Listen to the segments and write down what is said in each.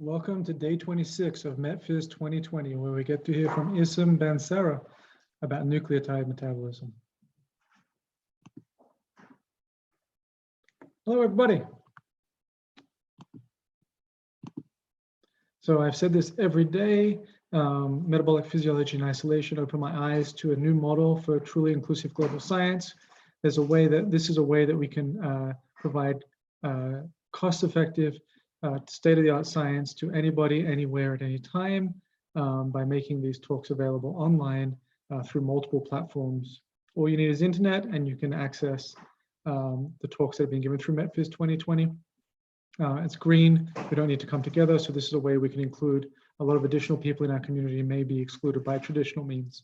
Welcome to day 26 of MetPhys 2020, where we get to hear from Issam Ben-Sahra about nucleotide metabolism. Hello, everybody. So I've said this every day, metabolic physiology in isolation opened my eyes to a new model for truly inclusive global science. This is a way that we can provide cost-effective, state-of-the-art science to anybody, anywhere, at any time by making these talks available online through multiple platforms. All you need is internet, and you can access the talks that have been given through MetPhys 2020. It's green. We don't need to come together, so this is a way we can include a lot of additional people in our community who may be excluded by traditional means.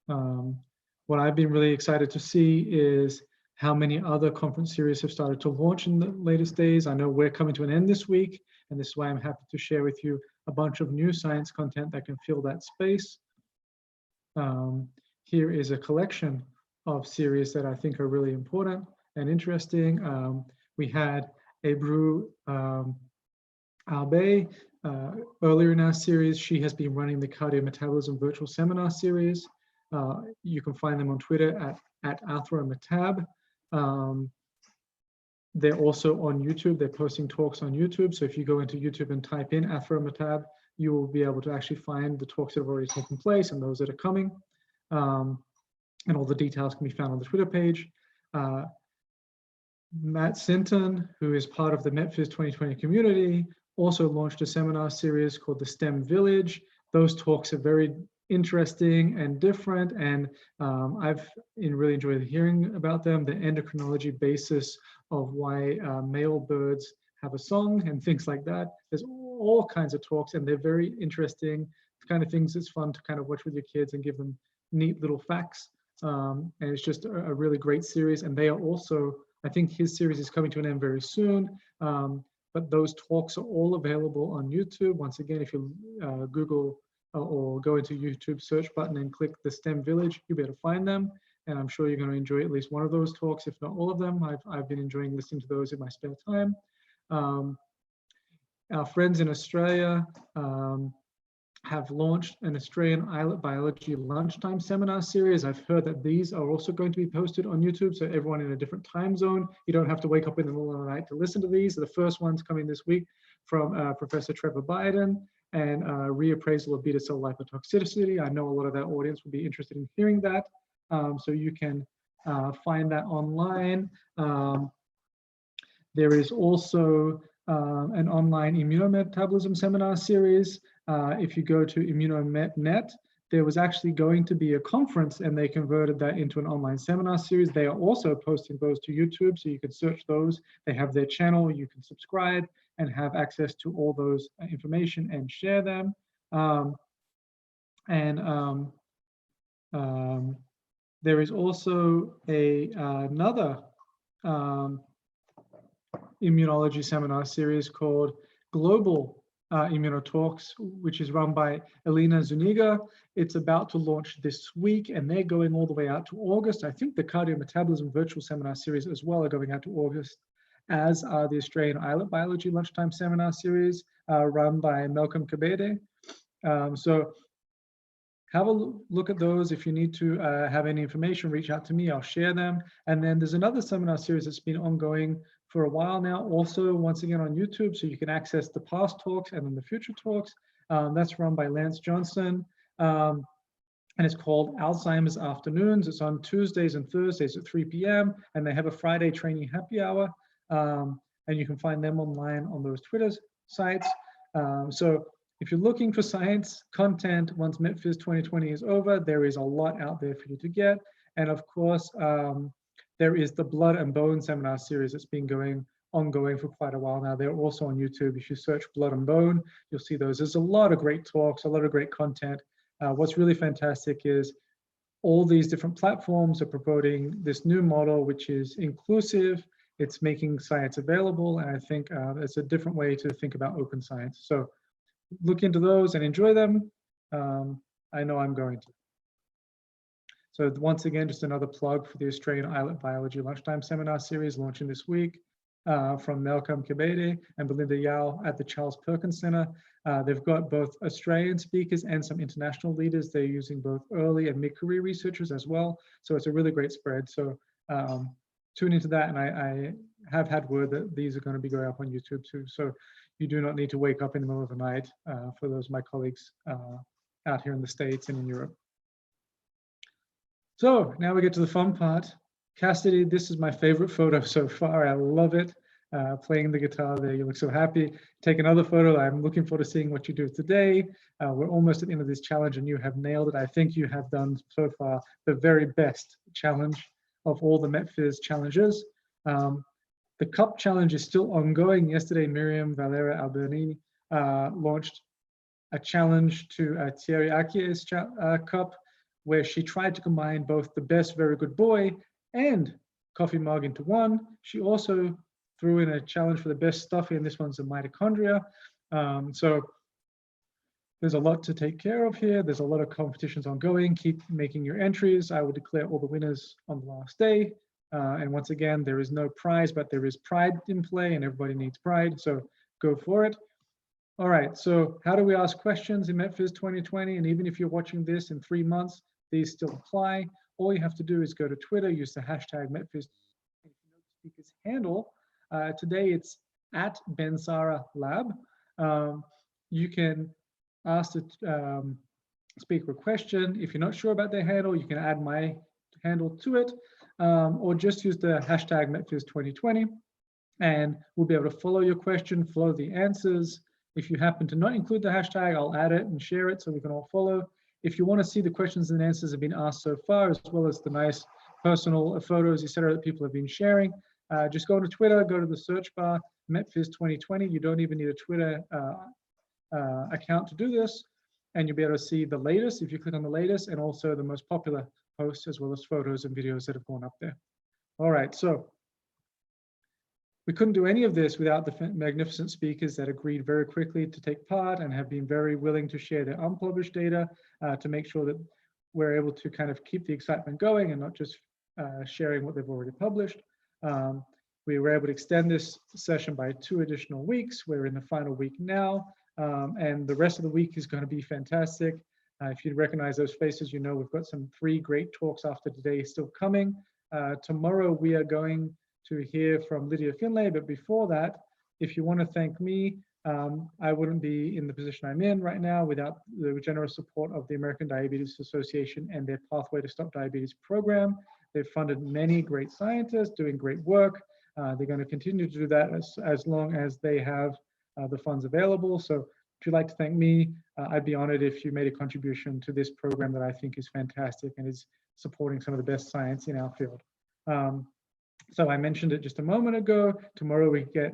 What I've been really excited to see is how many other conference series have started to launch in the latest days. I know we're coming to an end this week, and this is why I'm happy to share with you a bunch of new science content that can fill that space. Here is a collection of series that I think are really important and interesting. We had Ebru Albay earlier in our series. She has been running the Cardio-Metabolism virtual seminar series. You can find them on Twitter at AthroMetab. They're also on YouTube. They're posting talks on YouTube. So if you go into YouTube and type in AthroMetab, you will be able to actually find the talks that have already taken place and those that are coming. And all the details can be found on the Twitter page. Matt Sinton, who is part of the MetPhys 2020 community, also launched a seminar series called the STEM Village. Those talks are very interesting and different, and I've really enjoyed hearing about them. The endocrinology basis of why male birds have a song and things like that. There's all kinds of talks, and they're very interesting. The kind of things it's fun to kind of watch with your kids and give them neat little facts. And it's just a really great series. And they are also, I think his series is coming to an end very soon. But those talks are all available on YouTube. Once again, if you Google or go into YouTube search button and click the STEM Village, you'll be able to find them. And I'm sure you're going to enjoy at least one of those talks, if not all of them. I've been enjoying listening to those in my spare time. Our friends in Australia have launched an Australian Islet Biology lunchtime seminar series. I've heard that these are also going to be posted on YouTube, so everyone in a different time zone. You don't have to wake up in the middle of the night to listen to these. The first one's coming this week from Professor Trevor Biden, and reappraisal of beta cell lipotoxicity. I know a lot of that audience will be interested in hearing that. So you can find that online. There is also an online immunometabolism seminar series. If you go to Immunomet.net, there was actually going to be a conference, and they converted that into an online seminar series. They are also posting those to YouTube, so you can search those. They have their channel, you can subscribe and have access to all those information and share them. There is also another immunology seminar series called Global Immunotalks, which is run by Elena Zuniga. It's about to launch this week, and they're going all the way out to August. I think the Cardio-Metabolism virtual seminar series as well are going out to August, as are the Australian Islet Biology lunchtime seminar series run by Malcolm Kabede. So have a look at those. If you need to have any information, reach out to me, I'll share them. And then there's another seminar series that's been ongoing for a while now, also once again on YouTube, so you can access the past talks and then the future talks. That's run by Lance Johnson, and it's called Alzheimer's Afternoons. It's on Tuesdays and Thursdays at 3 p.m. and they have a Friday training happy hour, and you can find them online on those Twitter sites. So if you're looking for science content, once MetPhys 2020 is over, there is a lot out there for you to get. And of course, there is the Blood and Bone seminar series that's been ongoing for quite a while now. They're also on YouTube. If you search Blood and Bone, you'll see those. There's a lot of great talks, a lot of great content. What's really fantastic is all these different platforms are promoting this new model, which is inclusive. It's making science available. And I think it's a different way to think about open science. So look into those and enjoy them. I know I'm going to. So once again, just another plug for the Australian Islet Biology lunchtime seminar series launching this week. from Malcolm Kebede and Belinda Yao at the Charles Perkins Center. They've got both Australian speakers and some international leaders. They're using both early and mid-career researchers as well. So it's a really great spread. So tune into that. And I have had word that these are going to be going up on YouTube too. So you do not need to wake up in the middle of the night for those of my colleagues out here in the States and in Europe. So now we get to the fun part. Cassidy, this is my favorite photo so far. I love it. Playing the guitar there, you look so happy. Take another photo. I'm looking forward to seeing what you do today. We're almost at the end of this challenge and you have nailed it. I think you have done so far the very best challenge of all the MetPhys challenges. The cup challenge is still ongoing. Yesterday, Miriam Valera Alberni launched a challenge to Thierry Akier's cup, where she tried to combine both the best very good boy and coffee mug into one. She also threw in a challenge for the best stuffy, and this one's a mitochondria. So there's a lot to take care of here. There's a lot of competitions ongoing. Keep making your entries. I will declare all the winners on the last day. And once again, there is no prize, but there is pride in play, and everybody needs pride. So go for it. All right, so how do we ask questions in MetPhys 2020? And even if you're watching this in 3 months, these still apply. All you have to do is go to Twitter, use the hashtag MetPhys. If you know the speaker's handle, today it's at Ben-Sahra Lab. You can ask the speaker a question. If you're not sure about their handle, you can add my handle to it, or just use the hashtag MetPhys 2020, and we'll be able to follow your question, follow the answers. If you happen to not include the hashtag, I'll add it and share it so we can all follow. If you want to see the questions and answers that have been asked so far, as well as the nice personal photos, etc., that people have been sharing, just go to Twitter, go to the search bar, MetPhys 2020. You don't even need a Twitter account to do this, and you'll be able to see the latest if you click on the latest, and also the most popular posts, as well as photos and videos that have gone up there. All right, so we couldn't do any of this without the magnificent speakers that agreed very quickly to take part and have been very willing to share their unpublished data to make sure that we're able to kind of keep the excitement going and not just sharing what they've already published. We were able to extend this session by 2 additional weeks. We're in the final week now, and the rest of the week is going to be fantastic. If you recognize those faces, you know we've got some 3 great talks after today still coming. Tomorrow we are going to hear from Lydia Finlay, but before that, if you want to thank me, I wouldn't be in the position I'm in right now without the generous support of the American Diabetes Association and their Pathway to Stop Diabetes program. They've funded many great scientists doing great work. They're going to continue to do that as long as they have the funds available. So if you'd like to thank me, I'd be honored if you made a contribution to this program that I think is fantastic and is supporting some of the best science in our field. So I mentioned it just a moment ago. Tomorrow we get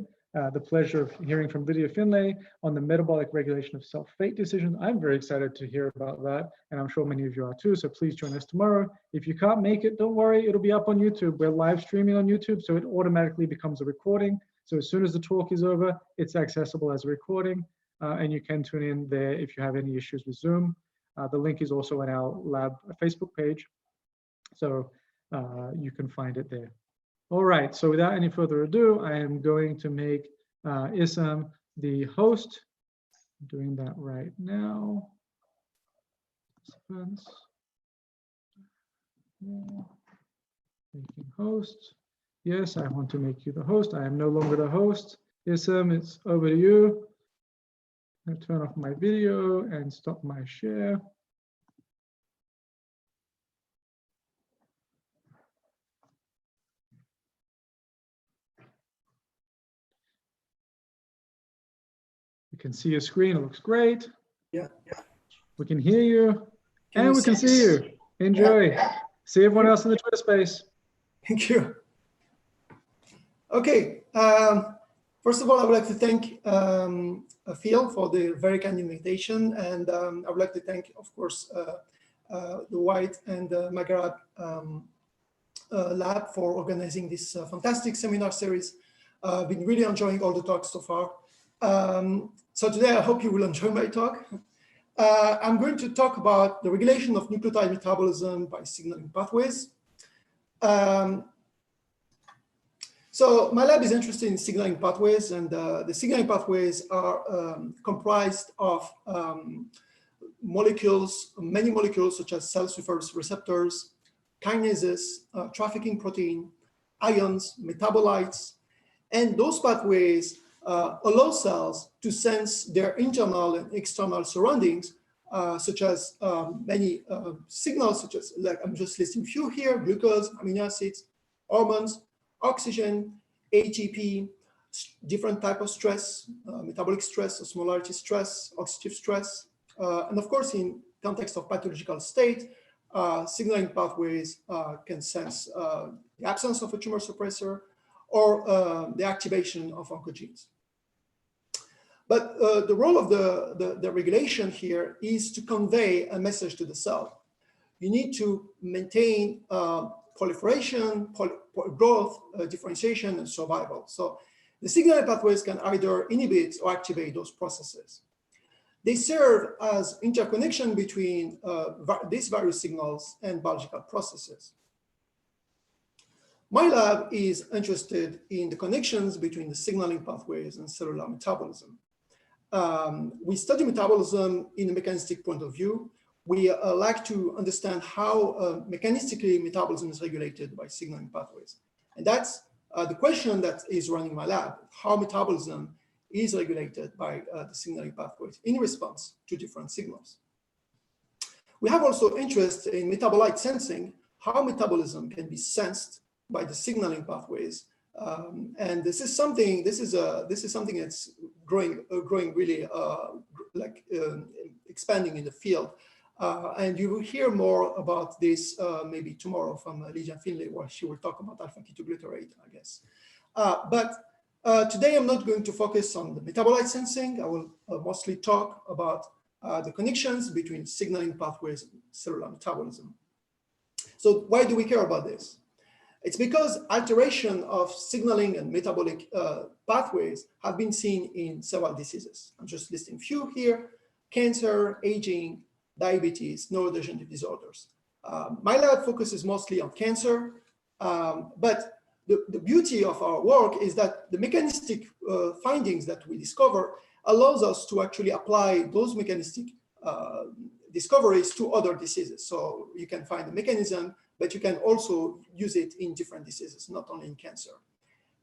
the pleasure of hearing from Lydia Finlay on the metabolic regulation of self-fate decisions. I'm very excited to hear about that, and I'm sure many of you are too, so please join us tomorrow. If you can't make it, don't worry, it'll be up on YouTube. We're live streaming on YouTube, so it automatically becomes a recording. So as soon as the talk is over, it's accessible as a recording, and you can tune in there if you have any issues with Zoom. The link is also on our lab Facebook page, so you can find it there. All right, so without any further ado, I am going to make Issam the host. I'm doing that right now. Making host. Yes, I want to make you the host. I am no longer the host. Issam, it's over to you. I'm going to turn off my video and stop my share. We can see your screen, it looks great. Yeah. We can hear you, and we can see you. Enjoy. Yeah. See everyone else in the Twitter space. Thank you. Okay. First of all, I would like to thank Phil for the very kind invitation, and I would like to thank, of course, the White and Maghreb Lab for organizing this fantastic seminar series. I've been really enjoying all the talks so far. So today, I hope you will enjoy my talk. I'm going to talk about the regulation of nucleotide metabolism by signaling pathways. So my lab is interested in signaling pathways, and the signaling pathways are comprised of molecules, many molecules such as cell surface receptors, kinases, trafficking protein, ions, metabolites, and those pathways allow cells to sense their internal and external surroundings, such as many signals, such as, like I'm just listing few here: glucose, amino acids, hormones, oxygen, ATP, different type of stress, metabolic stress, osmolarity stress, oxidative stress, and of course, in context of pathological state, signaling pathways can sense the absence of a tumor suppressor or the activation of oncogenes. But the role of the regulation here is to convey a message to the cell. You need to maintain proliferation, growth, differentiation, and survival. So the signaling pathways can either inhibit or activate those processes. They serve as interconnection between these various signals and biological processes. My lab is interested in the connections between the signaling pathways and cellular metabolism. We study metabolism in a mechanistic point of view. We like to understand how mechanistically metabolism is regulated by signaling pathways. And that's the question that is running my lab: how metabolism is regulated by the signaling pathways in response to different signals. We have also interest in metabolite sensing, how metabolism can be sensed by the signaling pathways. And this is something that's growing really expanding in the field. And you will hear more about this maybe tomorrow from Lydia Finlay, where she will talk about alpha-ketoglutarate, I guess. Today, I'm not going to focus on the metabolite sensing. I will mostly talk about the connections between signaling pathways and cellular metabolism. So why do we care about this? It's because alteration of signaling and metabolic pathways have been seen in several diseases. I'm just listing a few here: cancer, aging, diabetes, neurodegenerative disorders. My lab focuses mostly on cancer, but the beauty of our work is that the mechanistic findings that we discover allows us to actually apply those mechanistic discoveries to other diseases. So you can find the mechanism, but you can also use it in different diseases, not only in cancer.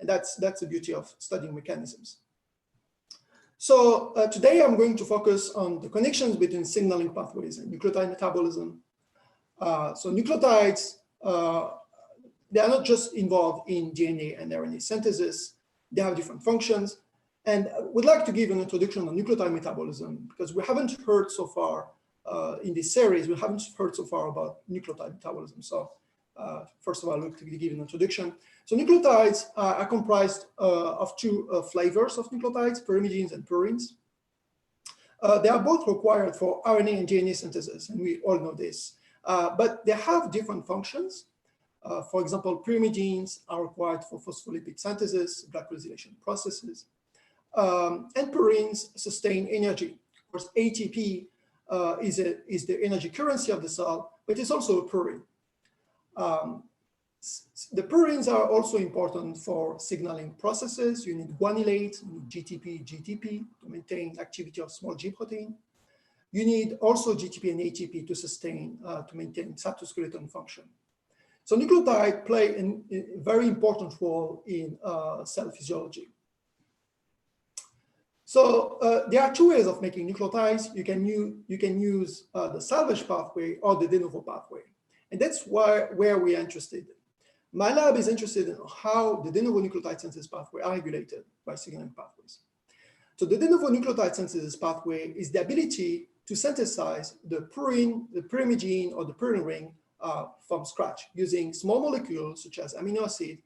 And that's the beauty of studying mechanisms. So today I'm going to focus on the connections between signaling pathways and nucleotide metabolism. So nucleotides, they are not just involved in DNA and RNA synthesis. They have different functions. And we'd like to give an introduction on nucleotide metabolism, because we haven't heard so far in this series, we haven't heard so far about nucleotide metabolism. So first of all, I'd like to give an introduction. So nucleotides are comprised of two flavors of nucleotides, pyrimidines and purines. They are both required for RNA and DNA synthesis, and we all know this. But they have different functions. For example, pyrimidines are required for phospholipid synthesis, glycosylation processes, and purines sustain energy. Of course, ATP is the energy currency of the cell, but it's also a purine. The purines are also important for signaling processes. You need guanylate, you need GTP, GTP to maintain activity of small G protein. You need also GTP and ATP to sustain, to maintain cytoskeleton function. So nucleotides play a very important role in cell physiology. So there are two ways of making nucleotides. You can use the salvage pathway or the de novo pathway. And that's where we are interested. My lab is interested in how the de novo nucleotide synthesis pathway are regulated by signaling pathways. So the de novo nucleotide synthesis pathway is the ability to synthesize the purine, the pyrimidine, or the purine ring from scratch using small molecules such as amino acid,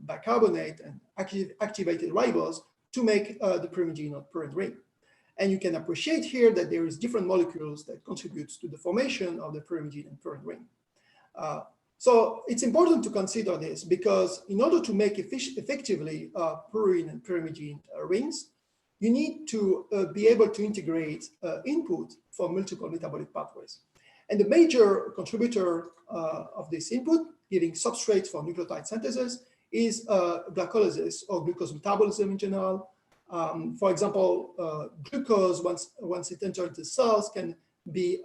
bicarbonate, and activated ribose to make the pyrimidine or purine ring. And you can appreciate here that there is different molecules that contribute to the formation of the pyrimidine and purine ring. So it's important to consider this, because in order to make effectively purine and pyrimidine rings, you need to be able to integrate input for multiple metabolic pathways. And the major contributor of this input, giving substrate for nucleotide synthesis, is glycolysis or glucose metabolism in general. For example, glucose, once it enters into cells, can branch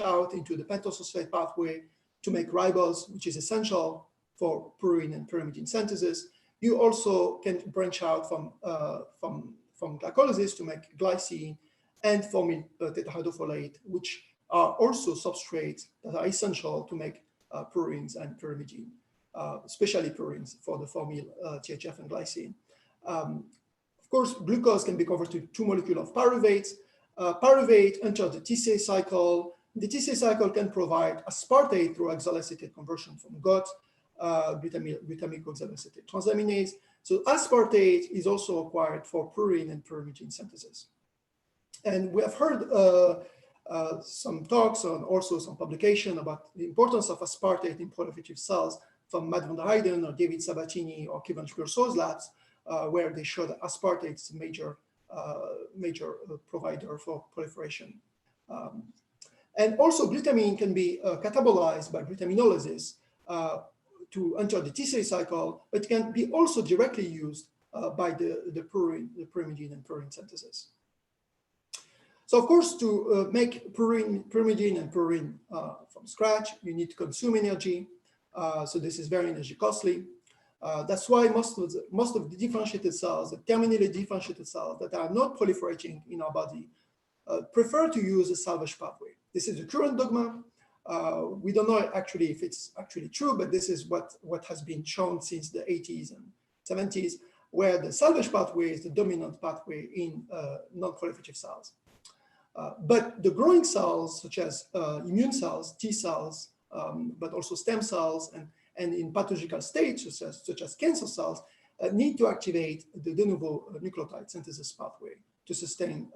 out into the pentose pathway to make ribose, which is essential for purine and pyrimidine synthesis. You also can branch out from glycolysis to make glycine and formyl tetrahydrofolate, which are also substrates that are essential to make purines and pyrimidine, especially purines for the formyl THF and glycine. Of course, glucose can be converted to 2 molecules of pyruvate. Pyruvate enters the TCA cycle. The TCA cycle can provide aspartate through oxaloacetate conversion from GOT, glutamic oxaloacetate transaminase. So aspartate is also acquired for purine and pyrimidine synthesis. And we have heard some talks and also some publication about the importance of aspartate in proliferative cells from Matt van der Heijden or David Sabatini or Kevin Schmerzo's labs, where they show that aspartate is a major provider for proliferation. And also glutamine can be catabolized by glutaminolysis to enter the TCA cycle, but it can be also directly used by the pyrimidine and purine synthesis. So of course, to make pyrimidine and purine from scratch, you need to consume energy. So this is very energy costly. That's why most of the differentiated cells, the terminally differentiated cells that are not proliferating in our body, prefer to use a salvage pathway. This is the current dogma. We don't know actually if it's actually true, but this is what has been shown since the 80s and 70s, where the salvage pathway is the dominant pathway in non-proliferative cells. But the growing cells, such as immune cells, T cells, but also stem cells, and in pathological states, such as cancer cells, need to activate the de novo nucleotide synthesis pathway to sustain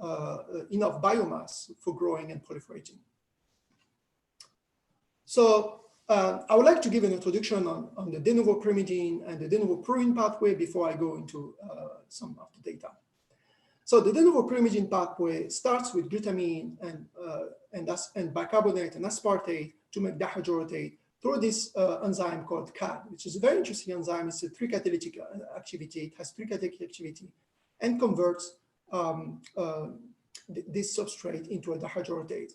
enough biomass for growing and proliferating. So I would like to give an introduction on the de novo pyrimidine and the de novo purine pathway before I go into some of the data. So the de novo pyrimidine pathway starts with glutamine and bicarbonate and aspartate to make dihydrotate through this enzyme called CAD, which is a very interesting enzyme. It's a 3-catalytic activity. It has 3-catalytic activity and converts this substrate into a dihydrotate.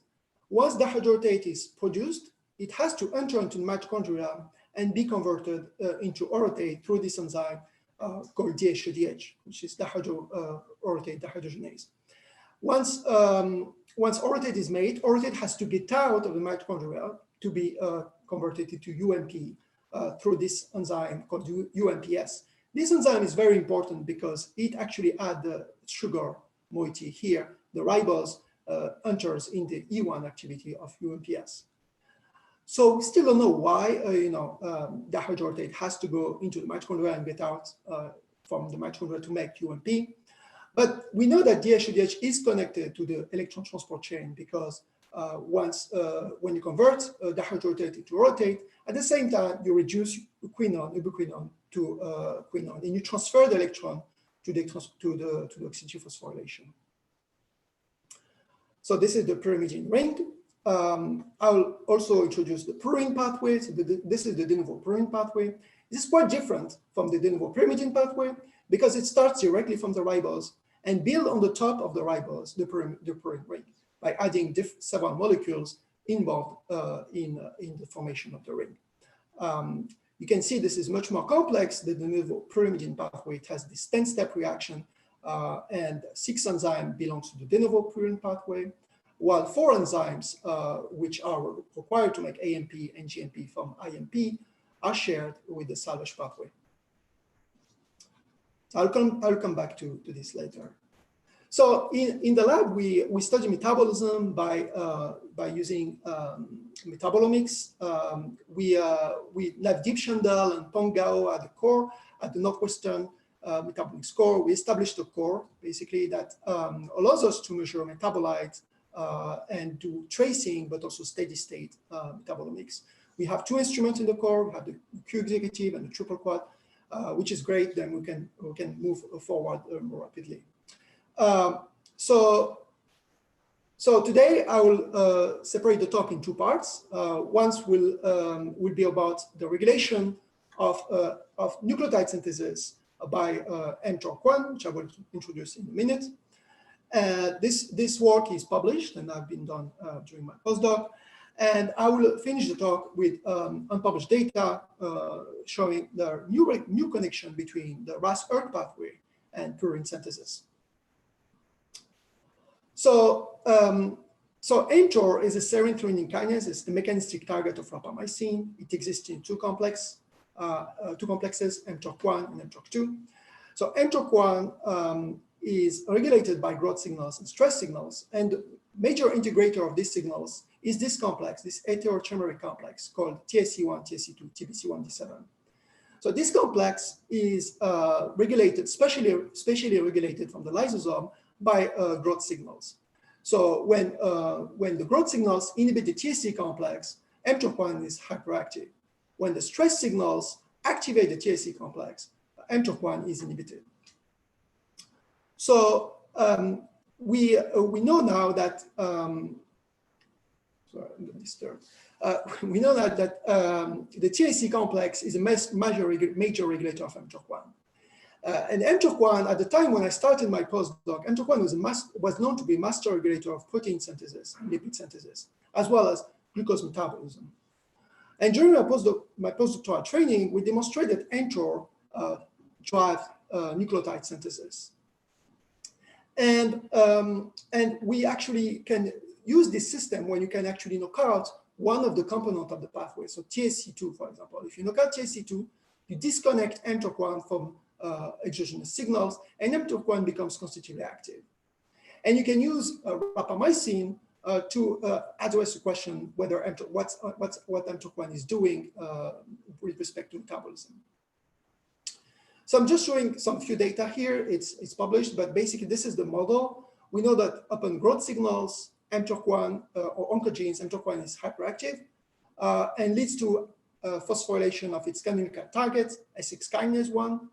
Once dihydrotate is produced, it has to enter into mitochondria and be converted into orotate through this enzyme called DHODH, which is orotate dehydrogenase. Once orotate is made, orotate has to get out of the mitochondria to be converted into UMP through this enzyme called UMPS. This enzyme is very important because it actually adds the sugar moiety here. The ribose enters in the E1 activity of UMPS. So we still don't know why dihydrotate has to go into the mitochondria and get out from the mitochondria to make UMP. But we know that DHODH is connected to the electron transport chain because when you convert dihydrotate into orotate, at the same time you reduce ubiquinone to quinone, and you transfer the electron to the oxygen phosphorylation. So this is the pyrimidine ring. I'll also introduce the purine pathway. So this is the de novo purine pathway. This is quite different from the de novo pyrimidine pathway because it starts directly from the ribose and build on the top of the ribose the purine ring by adding several molecules involved in the formation of the ring. You can see this is much more complex. The de novo pyrimidine pathway. It has this 10-step reaction, and 6 enzymes belongs to the de novo purine pathway, while 4 enzymes, which are required to make AMP and GMP from IMP, are shared with the salvage pathway. So I'll come back to this later. So in the lab, we study metabolism by using metabolomics. We left Deep Chandel and Peng Gao at the core, at the Northwestern metabolic core. We established a core, basically, that allows us to measure metabolites and do tracing, but also steady state metabolomics. We have 2 instruments in the core. We have the Q executive and the triple quad, which is great. Then we can move forward more rapidly. So today I will separate the talk in 2 parts. One will be about the regulation of nucleotide synthesis by mTOR1, which I will introduce in a minute. This work is published and I've been done during my postdoc. And I will finish the talk with unpublished data showing the new connection between the RAS-ERK pathway and purine synthesis. So, mTOR is a serine-threonine kinase. It's the mechanistic target of rapamycin. It exists in two complexes, mTOR1 and mTOR2. So mTOR1 is regulated by growth signals and stress signals, and the major integrator of these signals is this complex, this heterotrimeric complex called TSC1, TSC2, TBC1D7. So this complex is regulated, spatially regulated from the lysosome by growth signals. So when the growth signals inhibit the TSC complex, mTOR1 is hyperactive. When the stress signals activate the TSC complex, mTOR1 is inhibited. So we know now that we know that the TSC complex is a major regulator of mTOR1. And mTOR1, at the time when I started my postdoc, mTOR1 was known to be a master regulator of protein synthesis and lipid synthesis, as well as glucose metabolism. And during my postdoctoral training, we demonstrated mTOR drives nucleotide synthesis. And we actually can use this system when you can actually knock out one of the components of the pathway. So TSC2, for example, if you knock out TSC2, you disconnect mTOR1 from exogenous signals, and mTOR1 becomes constitutively active. And you can use rapamycin to address the question whether what mTOR1 is doing with respect to metabolism. So I'm just showing some few data here. It's published, but basically this is the model. We know that upon growth signals, mTOR1 or oncogenes, mTOR1 is hyperactive and leads to phosphorylation of its canonical target, A6 kinase 1.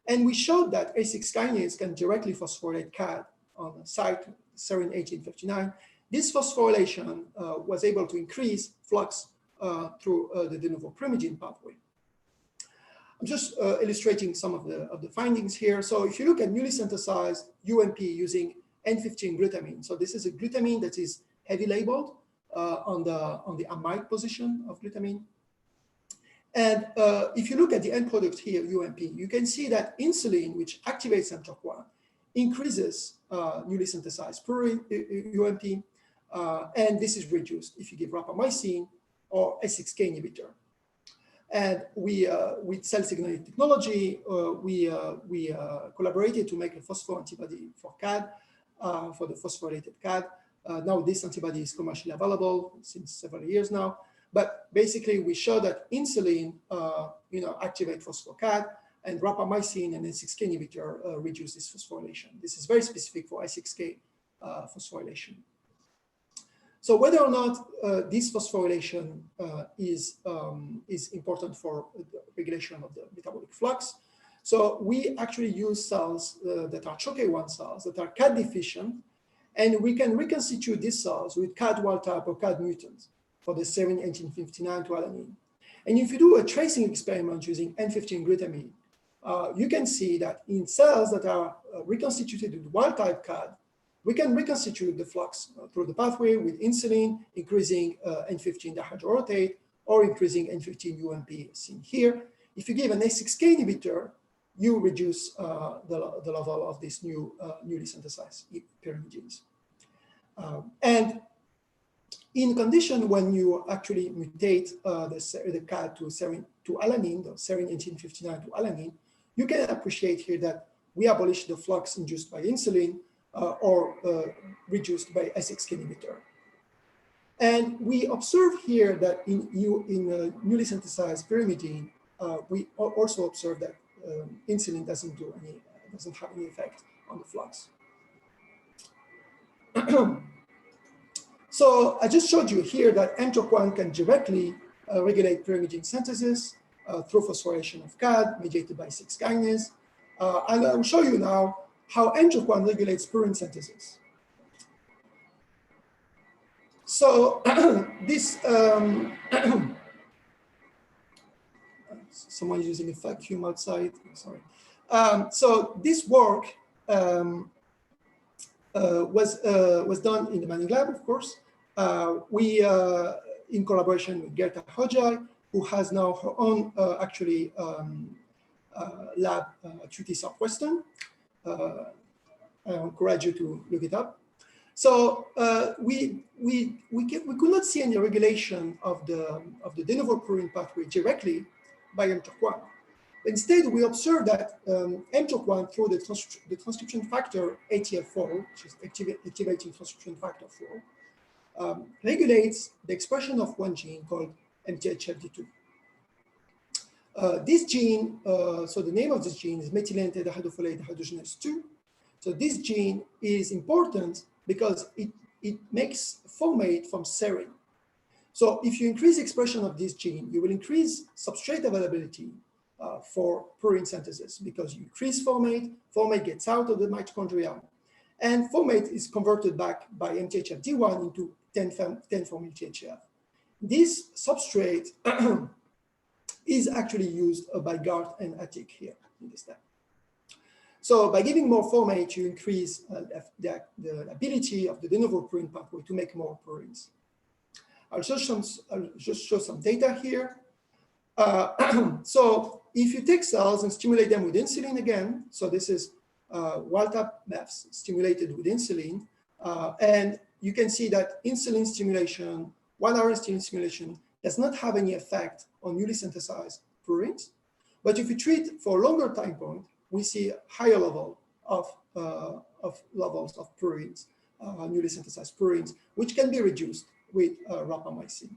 And we showed that A6 kinase can directly phosphorylate CAD on the site serine 1859. This phosphorylation was able to increase flux through the de novo pyrimidine pathway. I'm just illustrating some of the findings here. So if you look at newly synthesized UMP using N15 glutamine, so this is a glutamine that is heavy labeled on the amide position of glutamine. And if you look at the end product here, UMP, you can see that insulin, which activates mTOR1, increases newly synthesized purine UMP, and this is reduced if you give rapamycin or A6K inhibitor. And we, with cell signaling technology, we collaborated to make a phosphoantibody for CAD, for the phosphorylated CAD. Now this antibody is commercially available since several years now. But basically, we show that insulin, activate phospho-CAD, and rapamycin and A6K inhibitor reduce this phosphorylation. This is very specific for A6K phosphorylation. So whether or not this phosphorylation is important for the regulation of the metabolic flux, so we actually use cells that are CHOK1 cells that are CAD deficient, and we can reconstitute these cells with CAD wild type or CAD mutants for the serine 1859 to alanine. And if you do a tracing experiment using N15 glutamine, you can see that in cells that are reconstituted with wild type CAD, we can reconstitute the flux through the pathway with insulin, increasing N15 dihydroorotate, or increasing N15 UMP seen here. If you give an A6K inhibitor, you reduce the level of these newly synthesized pyrimidines. And in condition when you actually mutate the CAD to alanine, the serine 1859 to alanine, you can appreciate here that we abolish the flux induced by insulin or reduced by A6K inhibitor. And we observe here that in newly synthesized pyrimidine, we also observe that insulin doesn't have any effect on the flux. So I just showed you here that mTOR1 can directly regulate pyrimidine synthesis through phosphorylation of CAD mediated by 6 kinase. And I will show you now how mTOR1 regulates purine synthesis. So this, someone is using a vacuum outside. Sorry. So this work was done in the Manning Lab, of course. We, in collaboration with Gerta Hojai, who has now her own lab at UT Southwestern. I encourage you to look it up. So we could not see any regulation of the de novo purine pathway directly by mTOR1. Instead, we observed that mTOR1 through the transcription factor ATF4, which is activating transcription factor 4, regulates the expression of one gene called MTHFD2. This gene, so the name of this gene is methylated hydrofolate dehydrogenase 2. So this gene is important because it makes fomate from serine. So if you increase expression of this gene, you will increase substrate availability for purine synthesis because you increase fomate, fomate gets out of the mitochondria, and fomate is converted back by MTHFD1 into 10-formyl THF. This substrate is actually used by Garth and Attic here in this step. So by giving more fomate, you increase the ability of the de novo purine pathway to make more purines. I'll just show some data here. So if you take cells and stimulate them with insulin again, so this is wild-type MEFs stimulated with insulin, and you can see that insulin stimulation, 1 hour insulin stimulation, does not have any effect on newly synthesized purines. But if you treat for a longer time point, we see higher level of levels of purines, newly synthesized purines, which can be reduced with rapamycin.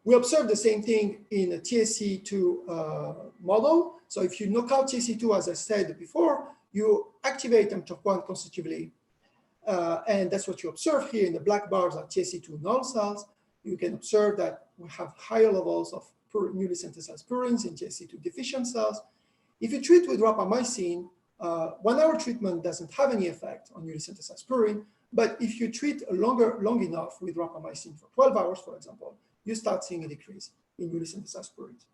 We observed the same thing in a TSC2 model. So if you knock out TSC2, as I said before, you activate mTOR1 constitutively. And that's what you observe here in the black bars are TSC2 null cells. You can observe that we have higher levels of newly synthesized purines in TSC2 deficient cells. If you treat with rapamycin, 1 hour treatment doesn't have any effect on newly synthesized purine. But if you treat long enough with rapamycin for 12 hours, for example, you start seeing a decrease in newly synthesized purines.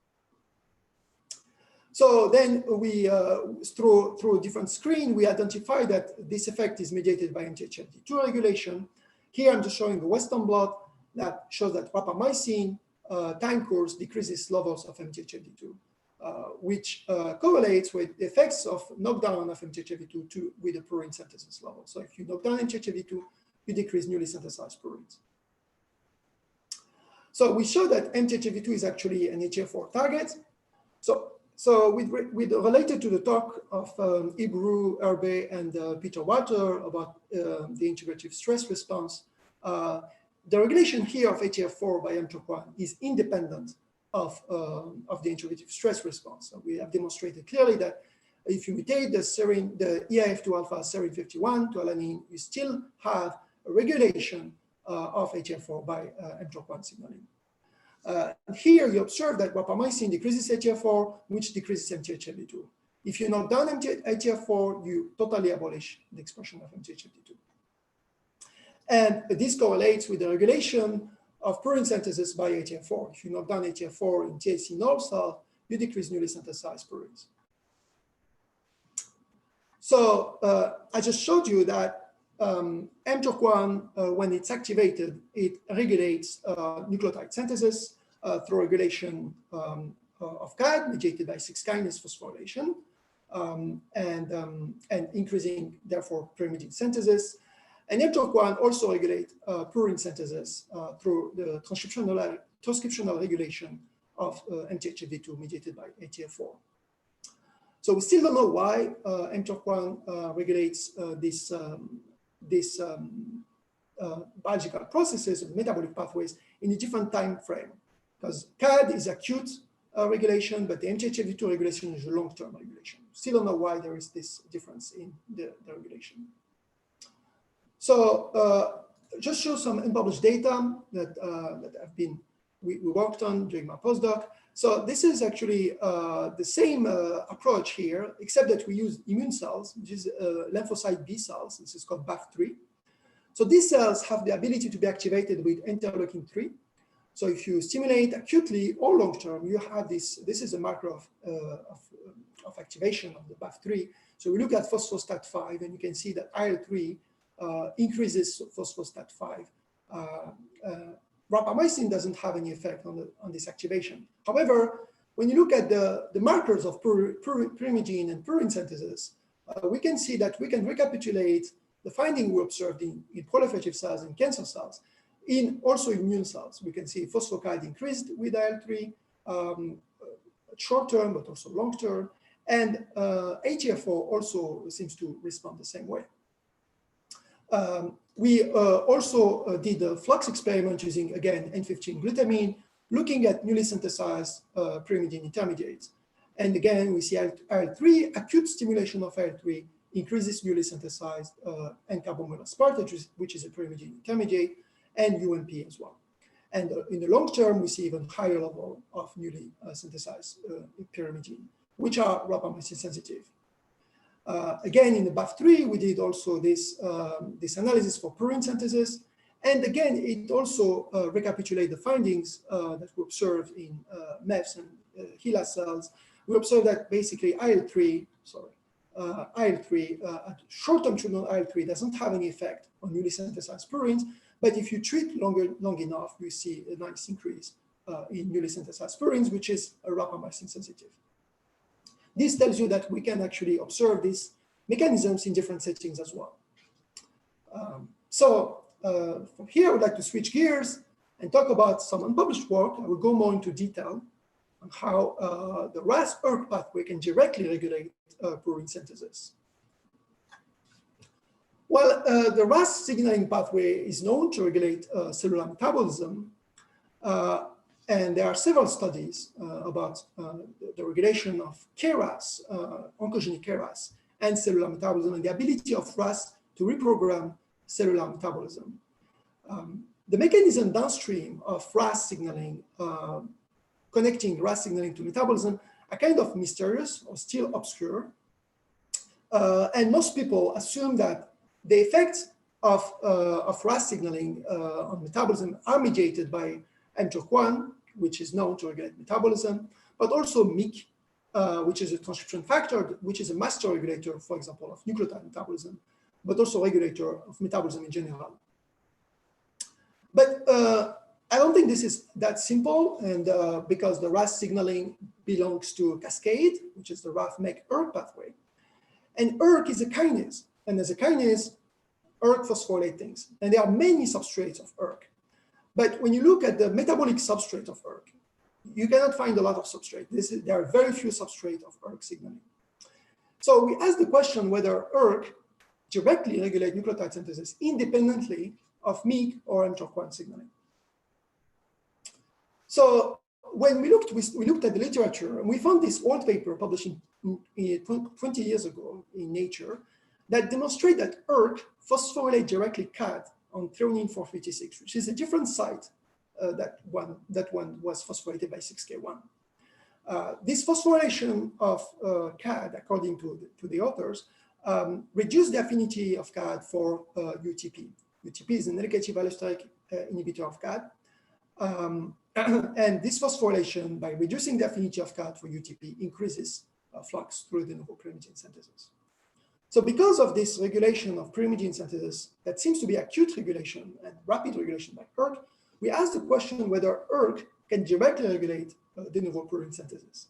So then we, through a different screen, we identify that this effect is mediated by MTHFD2 regulation. Here I'm just showing the Western blot that shows that rapamycin time course decreases levels of MTHFD2, which correlates with the effects of knockdown of MTHFD2 with the purine synthesis level. So if you knock down MTHFD2, you decrease newly synthesized purines. So we show that MTHFD2 is actually an ATF4 target. So related to the talk of Ibru, Herbe, and Peter Walter about the integrative stress response, the regulation here of ATF4 by mTOR1 is independent of the integrative stress response. So we have demonstrated clearly that if you mutate the EIF2 alpha serine 51 to alanine, you still have a regulation of ATF4 by mTOR1 signaling. Here you observe that rapamycin decreases ATF4, which decreases MTHFD2. If you knock down ATF4, you totally abolish the expression of MTHFD2. And this correlates with the regulation of purine synthesis by ATF4. If you knock down ATF4 in TSC null cell, you decrease newly synthesized purines. So I just showed you that mTOR1, when it's activated, it regulates nucleotide synthesis through regulation of CAD, mediated by 6-kinase phosphorylation, and increasing, therefore, pyrimidine synthesis. And mTOR1 also regulates purine synthesis through the transcriptional regulation of MTHFD2 mediated by ATF4. So we still don't know why mTOR1 regulates these biological processes of metabolic pathways in a different time frame, because CAD is acute regulation, but the MTHFD2 regulation is a long-term regulation. Still don't know why there is this difference in the regulation. So just show some unpublished data that we worked on during my postdoc. So this is actually the same approach here, except that we use immune cells, which is lymphocyte B cells. This is called BAF3. So these cells have the ability to be activated with interleukin-3. So if you stimulate acutely or long-term, you have this. This is a marker of activation of the BAF3. So we look at phosphostat 5, and you can see that IL-3 increases phosphostat 5. Rapamycin doesn't have any effect on this activation. However, when you look at the markers of pyrimidine and purine synthesis, we can see that we can recapitulate the finding we observed in proliferative cells and cancer cells, in also immune cells. We can see phosphoKine increased with IL-3, short term, but also long term. And ATF4 also seems to respond the same way. We also did a flux experiment using, again, N15 glutamine, looking at newly synthesized pyrimidine intermediates. And again, we see IL-3, acute stimulation of IL-3 increases newly synthesized N-carbomolar aspartate, which is a pyrimidine intermediate, and UMP as well. And in the long term, we see even higher level of newly synthesized pyrimidine, which are rapamycin sensitive. Again, in the BAF3, we did also this analysis for purine synthesis. And again, it also recapitulates the findings that we observed in MEFs and HeLa cells. We observed that basically IL-3, short-term treatment IL-3 doesn't have any effect on newly synthesized purines, but if you treat long enough, you see a nice increase in newly synthesized purines, which is rapamycin sensitive. This tells you that we can actually observe these mechanisms in different settings as well. From here, I would like to switch gears and talk about some unpublished work. I will go more into detail on how the RAS-ERK pathway can directly regulate purine synthesis. Well, the RAS signaling pathway is known to regulate cellular metabolism, and there are several studies about the regulation of KRAS, oncogenic KRAS, and cellular metabolism, and the ability of RAS to reprogram cellular metabolism. The mechanism downstream of RAS signaling, connecting RAS signaling to metabolism, are kind of mysterious or still obscure. And most people assume that the effects of RAS signaling on metabolism are mediated by mTOR1, which is known to regulate metabolism, but also MYC, which is a transcription factor, which is a master regulator, for example, of nucleotide metabolism, but also regulator of metabolism in general. But I don't think this is that simple, and because the RAS signaling belongs to a cascade, which is the RAF-MEK-ERK pathway. And ERK is a kinase, and as a kinase, ERK phosphorylates things. And there are many substrates of ERK. But when you look at the metabolic substrate of ERK, you cannot find a lot of substrate. There are very few substrates of ERK signaling. So we asked the question whether ERK directly regulates nucleotide synthesis independently of MYC or mTOR1 signaling. So when we looked at the literature, and we found this old paper published 20 years ago in Nature that demonstrate that ERK phosphorylates directly CAD on threonine 456, which is a different site that one was phosphorylated by 6K1. This phosphorylation of CAD, according to the authors, reduced the affinity of CAD for UTP. UTP is a negative allosteric inhibitor of CAD. And this phosphorylation, by reducing the affinity of CAD for UTP, increases flux through de novo pyrimidine synthesis. So because of this regulation of pyrimidine synthesis that seems to be acute regulation and rapid regulation by ERK, we asked the question whether ERK can directly regulate de novo purine synthesis.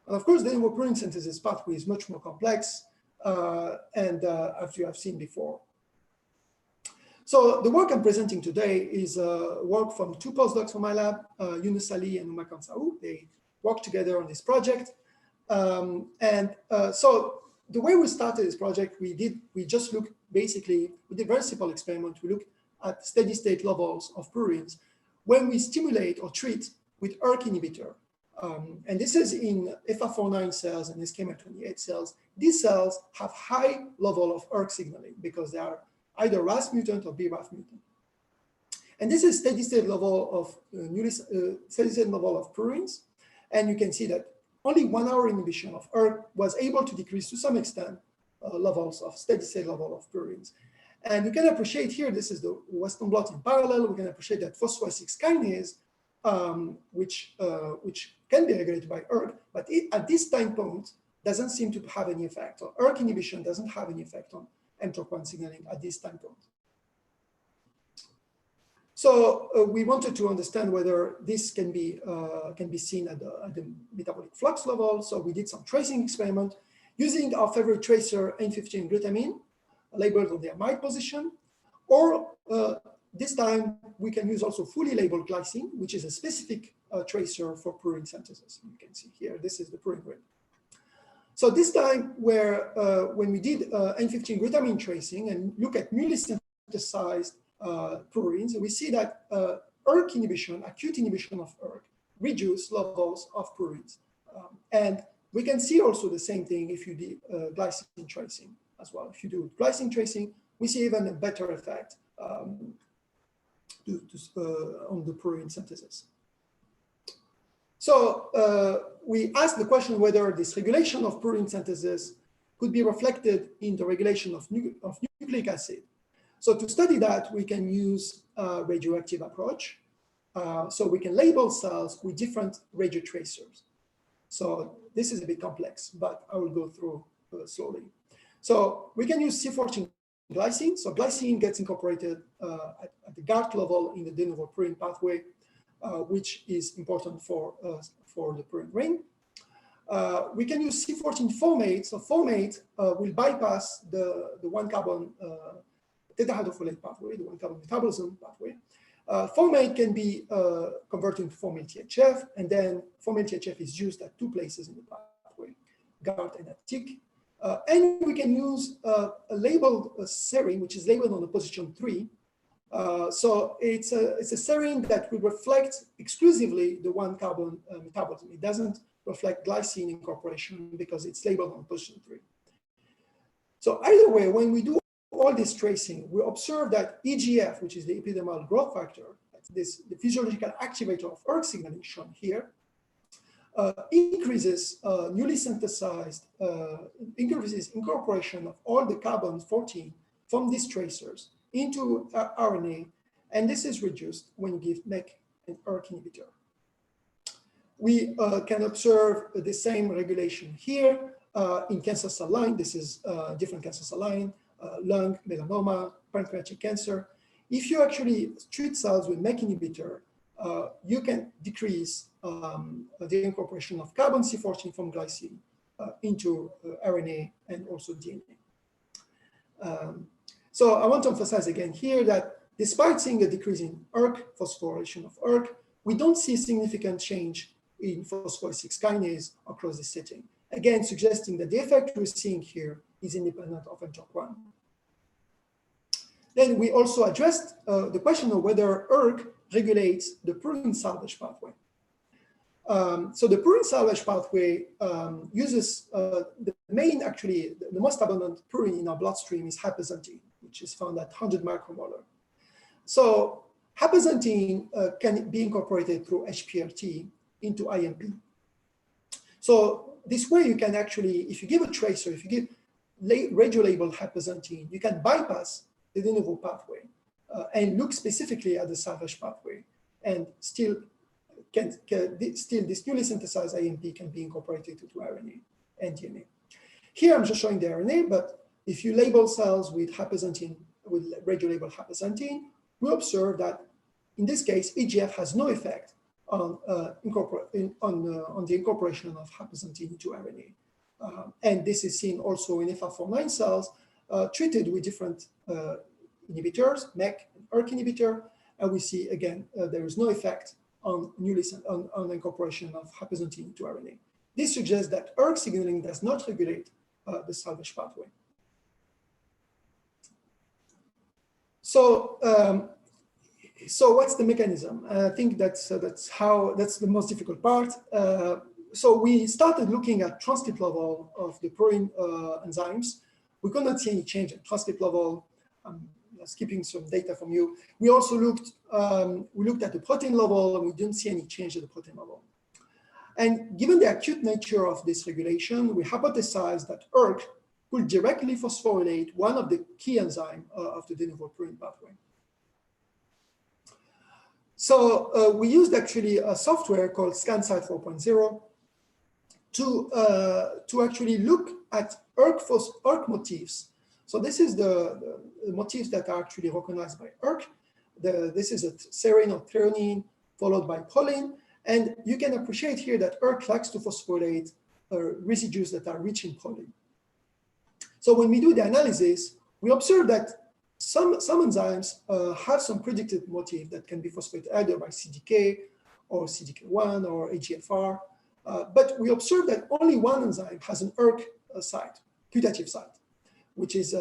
And of course, de novo purine synthesis pathway is much more complex, as you have seen before. So the work I'm presenting today is work from two postdocs from my lab, Yunus Ali and Umakant Saou. They worked together on this project. So the way we started this project, we did a very simple experiment. We looked at steady state levels of purines when we stimulate or treat with ERK inhibitor. And this is in FR49 cells and ischemia28 cells. These cells have high level of ERK signaling because they are either RAS mutant or BRAF mutant. And this is steady state level of purines. And you can see that only 1 hour inhibition of ERK was able to decrease to some extent levels of steady state level of purines. And you can appreciate here, this is the Western blot in parallel. We can appreciate that phospho-6 kinase which can be regulated by ERK, but at this time point doesn't seem to have any effect. Or ERK inhibition doesn't have any effect on mTOR1 signaling at this time point. So we wanted to understand whether this can be seen at the metabolic flux level. So we did some tracing experiment using our favorite tracer N15 glutamine, labeled on the amide position, or this time we can use also fully labeled glycine, which is a specific tracer for purine synthesis. You can see here, this is the purine grid. So this time, when we did N15 glutamine tracing and look at newly synthesized purines, we see that ERK inhibition, acute inhibition of ERK, reduce levels of purines. And we can see also the same thing if you do glycine tracing as well. If you do glycine tracing, we see even a better effect on the purine synthesis. So we asked the question whether this regulation of purine synthesis could be reflected in the regulation of nucleic acid. So to study that, we can use a radioactive approach. So we can label cells with different radio tracers. So this is a bit complex, but I will go through slowly. So we can use C14 glycine. So glycine gets incorporated at the GART level in the de novo purine pathway, which is important for the purine ring. We can use C14 formate. So formate will bypass the one carbon tetrahydrofolate pathway, the one carbon metabolism pathway. Formate can be converted into formyl THF, and then formyl THF is used at two places in the pathway, GART and at TIC. And we can use a labeled serine, which is labeled on the position 3. So it's a serine that will reflect exclusively the one carbon metabolism. It doesn't reflect glycine incorporation because it's labeled on position 3. So either way, when we do all this tracing, we observe that EGF, which is the epidermal growth factor, the physiological activator of ERK signaling shown here, increases newly synthesized, increases incorporation of all the carbon 14 from these tracers into RNA, and this is reduced when you give MEK an ERK inhibitor. We can observe the same regulation here in cancer cell line. This is different cancer cell line, lung, melanoma, pancreatic cancer. If you actually treat cells with MEK inhibitor, you can decrease the incorporation of carbon C14 from glycine into RNA and also DNA. So I want to emphasize again here that despite seeing a decrease in ERK, phosphorylation of ERK, we don't see significant change in phosphorysis kinase across the setting. Again, suggesting that the effect we're seeing here is independent of mTOR1. Then we also addressed the question of whether ERK regulates the purine salvage pathway. So the purine salvage pathway uses the main, actually, the most abundant purine in our bloodstream is hyperxanthine, which is found at 100 micromolar. So hyperxanthine can be incorporated through HPLT into IMP. So this way you can actually, if you give a tracer, if you give radio-labeled hyperxanthine, you can bypass the de novo pathway and look specifically at the salvage pathway, and still this newly synthesized IMP can be incorporated into RNA and DNA. Here I'm just showing the RNA, but if you label cells with hyperxanthine, with radio-labeled hyperxanthine, we observe that in this case, EGF has no effect on the incorporation of hyperxanthine into RNA. And this is seen also in FR49 cells treated with different inhibitors, MEK and ERK inhibitor, and we see again there is no effect on the incorporation of hyperxanthine into RNA. This suggests that ERK signaling does not regulate the salvage pathway. So what's the mechanism? I think that's the most difficult part. So we started looking at transcript level of the purine enzymes. We could not see any change at transcript level. Skipping some data from you. We also looked at the protein level, and we didn't see any change at the protein level. And given the acute nature of this regulation, we hypothesized that ERK could directly phosphorylate one of the key enzymes of the de novo purine pathway. So we used actually a software called ScanSight 4.0 to actually look at ERK motifs. So this is the motifs that are actually recognized by ERK. This is a serine or threonine followed by proline. And you can appreciate here that ERK likes to phosphorylate residues that are rich in proline. So when we do the analysis, we observe that some enzymes have some predicted motif that can be phosphorylated either by CDK or CDK1 or AGFR. But we observe that only one enzyme has an ERK site, putative site, which is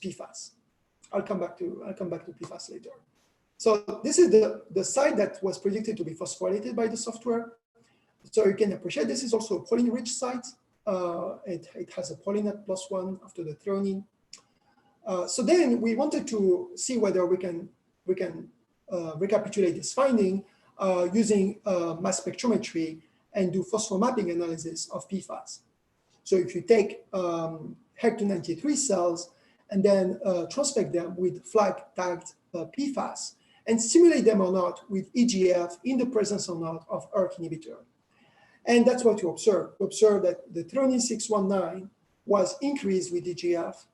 PFAS. I'll come back to PFAS later. So this is the site that was predicted to be phosphorylated by the software. So you can appreciate this is also a proline-rich site. It has a proline at +1 after the threonine. So then we wanted to see whether we can recapitulate this finding using mass spectrometry and do phosphomapping analysis of PFAS. So if you take HER293 cells and then transfect them with flag-tagged PFAS and stimulate them or not with EGF in the presence or not of ERK inhibitor. And that's what you observe. You observe that the threonine 619 was increased with EGF.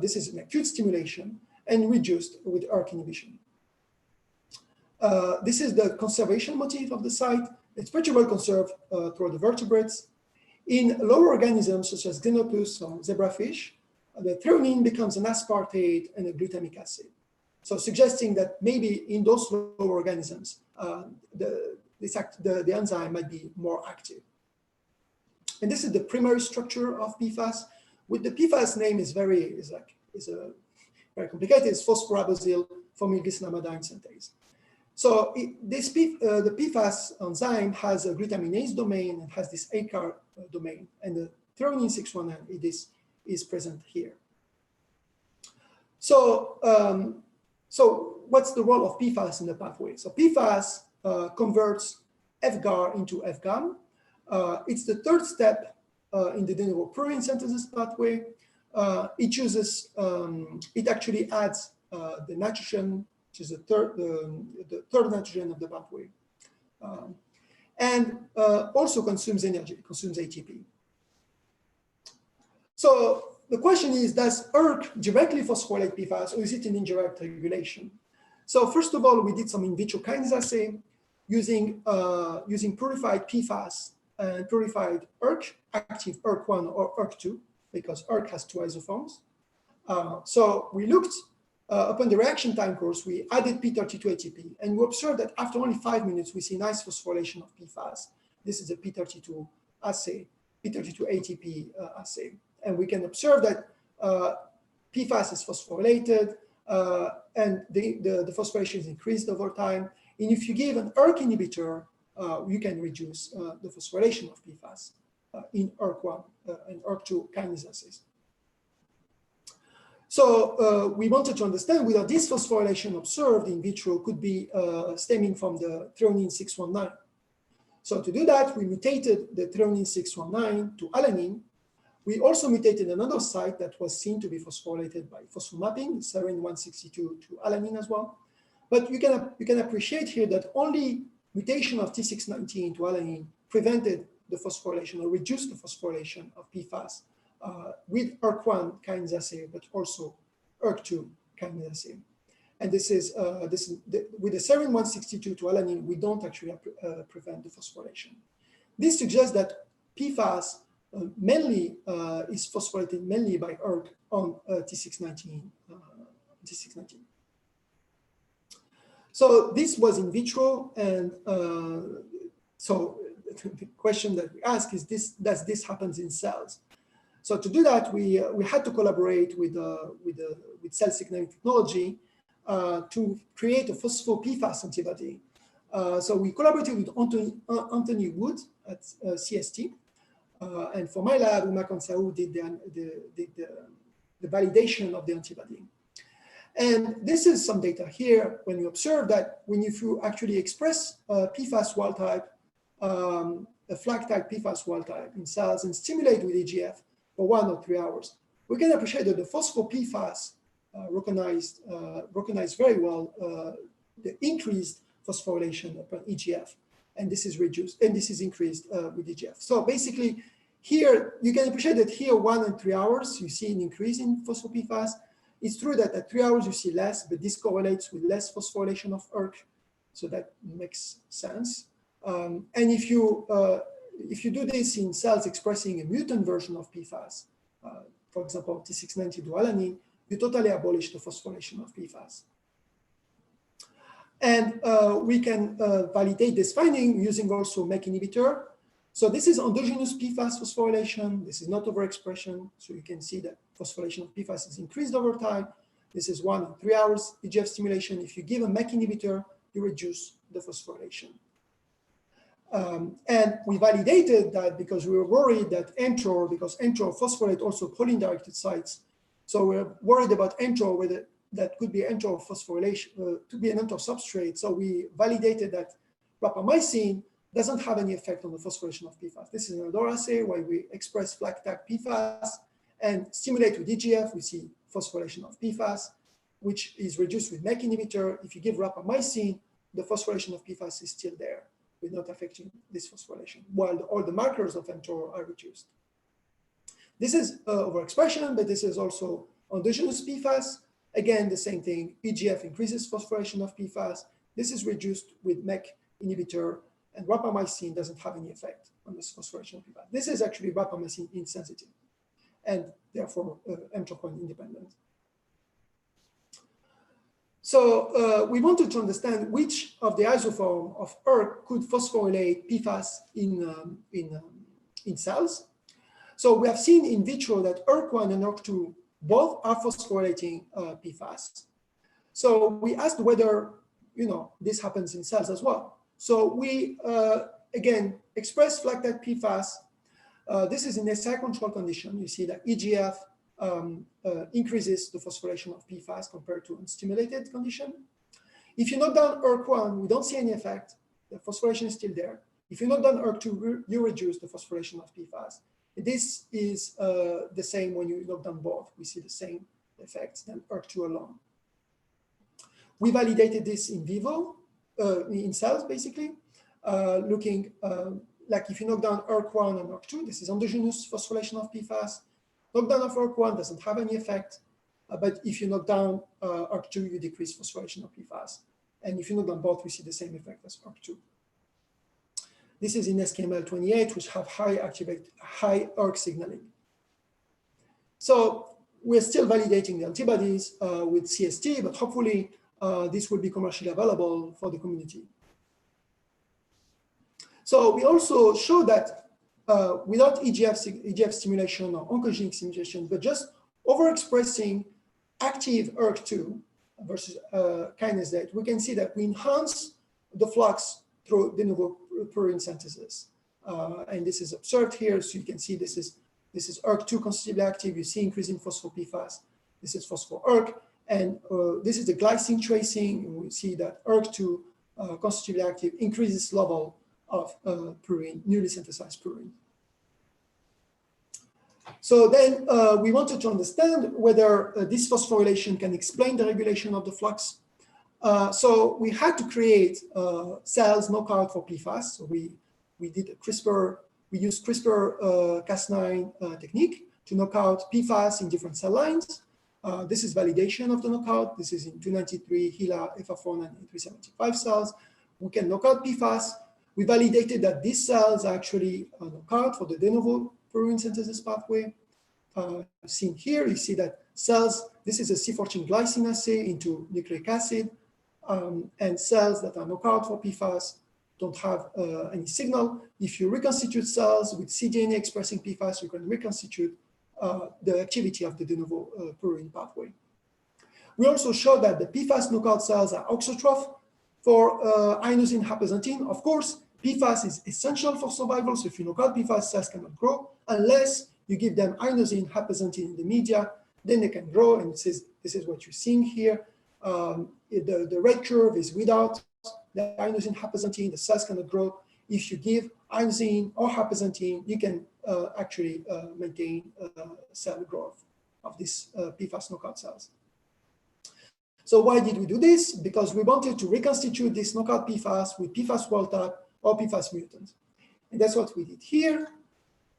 This is an acute stimulation and reduced with ERK inhibition. This is the conservation motif of the site. It's pretty well conserved through the vertebrates. In lower organisms such as Xenopus or zebrafish, the threonine becomes an aspartate and a glutamic acid. So suggesting that maybe in those lower organisms, the enzyme might be more active. And this is the primary structure of PFAS. With the PFAS name is very complicated. It's phosphorabazole formylglycinamidine synthase. So the PFAS enzyme has a glutaminase domain and has this ACAR domain, and the threonine 619 is present here. So, what's the role of PFAS in the pathway? So PFAS converts FGAR into FGAM. It's the third step in the de novo purine synthesis pathway. It actually adds the nitrogen, which is the third nitrogen of the pathway, and also consumes energy, consumes ATP. So the question is, does ERK directly phosphorylate PFAS, or is it an indirect regulation? So first of all, we did some in vitro kinase assay using purified PFAS and purified ERK, active ERK1 or ERK2, because ERK has two isoforms. So we looked upon the reaction time course, we added P32 ATP, and we observed that after only 5 minutes, we see nice phosphorylation of PFAS. This is a P32 assay, P32 ATP assay. And we can observe that PFAS is phosphorylated, and the phosphorylation is increased over time. And if you give an ERK inhibitor, you can reduce the phosphorylation of PFAS in ERK1 and ERK2 kinase assays. So we wanted to understand whether this phosphorylation observed in vitro could be stemming from the threonine 619. So to do that, we mutated the threonine 619 to alanine. We also mutated another site that was seen to be phosphorylated by phosphomapping, serine 162 to alanine as well. But you can appreciate here that only mutation of T619 to alanine prevented the phosphorylation or reduced the phosphorylation of PFAS with ERK1 kinase assay, but also ERK2 kinase assay. And this is with the serine 162 to alanine, we don't actually prevent the phosphorylation. This suggests that PFAS mainly is phosphorylated mainly by ERK on T619. So this was in vitro, and so the question that we ask is, does this happen in cells? So to do that, we had to collaborate with cell signaling technology to create a phospho-PFAS antibody. So we collaborated with Anthony Wood at CST. And for my lab, Uma Kansau did the validation of the antibody. And this is some data here when you observe that if you actually express PFAS wild type, a flag type PFAS wild type in cells and stimulate with EGF for 1 or 3 hours, we can appreciate that the phospho-PFAS recognized very well the increased phosphorylation upon EGF, and this is reduced, and this is increased with EGF. So basically, here you can appreciate that here 1 and 3 hours you see an increase in phospho-PFAS. It's true that at 3 hours you see less, but this correlates with less phosphorylation of ERK, so that makes sense. And if you do this in cells expressing a mutant version of PFAS, for example, T690-dualanine, you totally abolish the phosphorylation of PFAS. And we can validate this finding using also MEK inhibitor. So this is endogenous PFAS phosphorylation. This is not overexpression. So you can see that phosphorylation of PFAS is increased over time. This is 1 and 3 hours EGF stimulation. If you give a MEK inhibitor, you reduce the phosphorylation. And we validated that because we were worried that mTOR, because mTOR phosphorylate also proline-directed sites. So we're worried about mTOR, whether that could be mTOR phosphorylation, to be an mTOR substrate. So we validated that rapamycin doesn't have any effect on the phosphorylation of PFAS. This is another assay where we express FLAG-tag PFAS and stimulate with EGF, we see phosphorylation of PFAS, which is reduced with MEK inhibitor. If you give rapamycin, the phosphorylation of PFAS is still there. We're not affecting this phosphorylation, while all the markers of mTOR are reduced. This is overexpression, but this is also endogenous PFAS. Again, the same thing, EGF increases phosphorylation of PFAS. This is reduced with MEK inhibitor, and rapamycin doesn't have any effect on this phosphorylation of PFAS. This is actually rapamycin insensitive, and therefore mTOR point independent. So we wanted to understand which of the isoform of ERK could phosphorylate PFAS in cells. So we have seen in vitro that ERK1 and ERK2 both are phosphorylating PFAS. So we asked whether this happens in cells as well. So we again express FLAG-tag PFAS. This is in a SI control condition. You see that EGF increases the phosphorylation of PFAS compared to unstimulated condition. If you knock down ERK1, we don't see any effect. The phosphorylation is still there. If you knock down ERK2, you reduce the phosphorylation of PFAS. This is the same when you knock down both. We see the same effects than ERK2 alone. We validated this in vivo, in cells basically, looking like if you knock down ERK1 and ERK2, this is endogenous phosphorylation of PFAS. Knockdown of ERK1 doesn't have any effect, but if you knock down ERK2, you decrease phosphorylation of PFAS. And if you knock down both, we see the same effect as ERK2. This is in SKML28, which have high ERK signaling. So we're still validating the antibodies with CST, but hopefully this will be commercially available for the community. So we also show that without EGF stimulation or oncogenic stimulation, but just overexpressing active ERK2 versus kinase D, we can see that we enhance the flux through de novo purine synthesis. And this is observed here. So you can see this is ERK2 constitutively active. You see increasing phospho-PFAS. This is phospho-ERK. And this is the glycine tracing. And we see that ERK2 constitutively active increases level of purine, newly synthesized purine. So then we wanted to understand whether this phosphorylation can explain the regulation of the flux. So we had to create cells knockout for PFAS. So we did a CRISPR, we used CRISPR-Cas9 technique to knock out PFAS in different cell lines. This is validation of the knockout. This is in 293 HeLa, FF1, and 375 cells. We can knock out PFAS. We validated that these cells actually knock out for the de novo purine synthesis pathway. Seen here, you see that cells, this is a C14 glycine assay into nucleic acid, and cells that are knocked out for PFAS don't have any signal. If you reconstitute cells with cDNA expressing PFAS, you can reconstitute the activity of the de novo purine pathway. We also showed that the PFAS knockout cells are auxotroph for inosine hapaxantine. Of course, PFAS is essential for survival, so if you knock out PFAS, cells cannot grow unless you give them inosine hapaxantine in the media, then they can grow, and this is what you're seeing here. The red curve is without the inosine hapaxantine, the cells cannot grow. If you give inosine or hapaxantine, you can actually maintain cell growth of these PFAS knockout cells. So why did we do this? Because we wanted to reconstitute this knockout PFAS with PFAS wild type or PFAS mutant. And that's what we did here.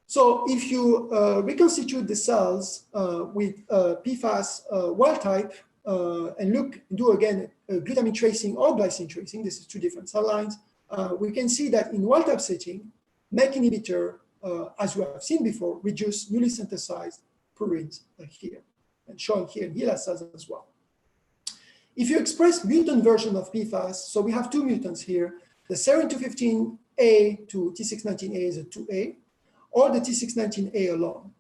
So if you reconstitute the cells with PFAS wild type and do again glutamine tracing or glycine tracing, this is two different cell lines, we can see that in wild type setting, MEK inhibitor, as we have seen before, reduce newly synthesized purines here, and shown here in HeLa cells as well. If you express mutant version of PFAS, so we have two mutants here, the serine 215A to T619A is a 2A, or the T619A alone.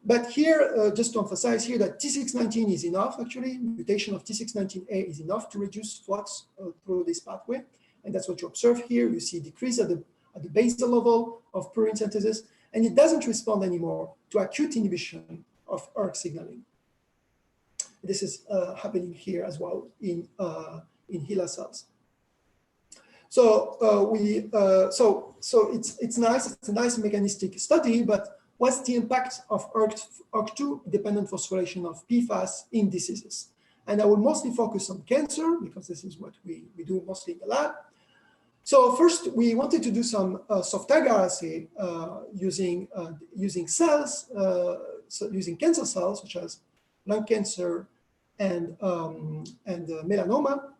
But here, just to emphasize here that T619 is enough, actually, mutation of T619A is enough to reduce flux through this pathway. And that's what you observe here. You see decrease at the basal level of purine synthesis, and it doesn't respond anymore to acute inhibition of ERK signaling. This is happening here as well in HeLa cells. So it's nice. It's a nice mechanistic study, but what's the impact of ERK2 dependent phosphorylation of PFAS in diseases? And I will mostly focus on cancer because this is what we do mostly in the lab. So first, we wanted to do some soft agar assay using cells, using cancer cells such as lung cancer and melanoma,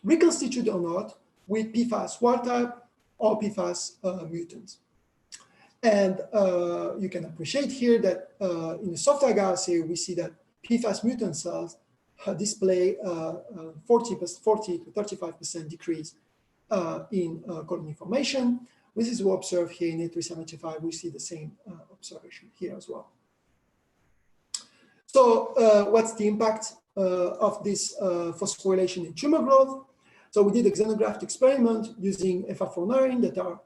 reconstituted or not with PFAS wild type or PFAS mutants. And you can appreciate here that in the soft agar assay, we see that PFAS mutant cells display 40 to 35% decrease in colon information. This is what we observe here in A375. We see the same observation here as well. So what's the impact of this phosphorylation in tumor growth? So we did a xenograft experiment using FR49 that are